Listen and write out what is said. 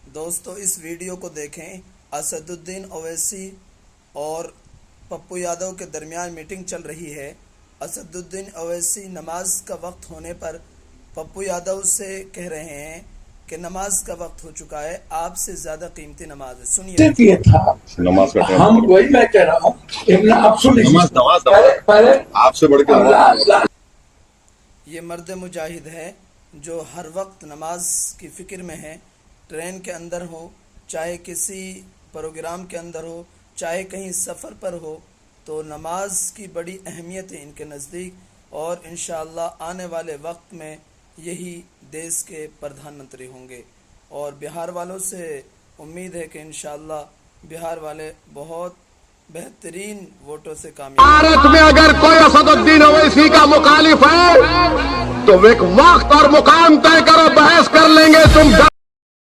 دوستو اس ویڈیو کو دیکھیں۔ اسد الدین اویسی اور پپو یادو کے درمیان میٹنگ چل رہی ہے۔ اسد الدین اویسی نماز کا وقت ہونے پر پپو یادو سے کہہ رہے ہیں کہ نماز کا وقت ہو چکا ہے، آپ سے زیادہ قیمتی نماز ہے۔ سنیے یہ تھا ہم وہی میں کہہ رہا ہوں آپ سے بڑھ کے یہ مرد مجاہد ہے جو ہر وقت نماز کی فکر میں ہے، ٹرین کے اندر ہو، چاہے کسی پروگرام کے اندر ہو، چاہے کہیں سفر پر ہو، تو نماز کی بڑی اہمیت ہے ان کے نزدیک، اور انشاءاللہ آنے والے وقت میں یہی دیش کے پردھان منتری ہوں گے، اور بہار والوں سے امید ہے کہ انشاءاللہ بہار والے بہت بہترین ووٹوں سے کامیاب۔ بھارت میں اگر کوئی اسد الدین اویسی کا مخالف ہے تو ایک وقت اور مقام طے کرو، بحث کر لیں گے تم۔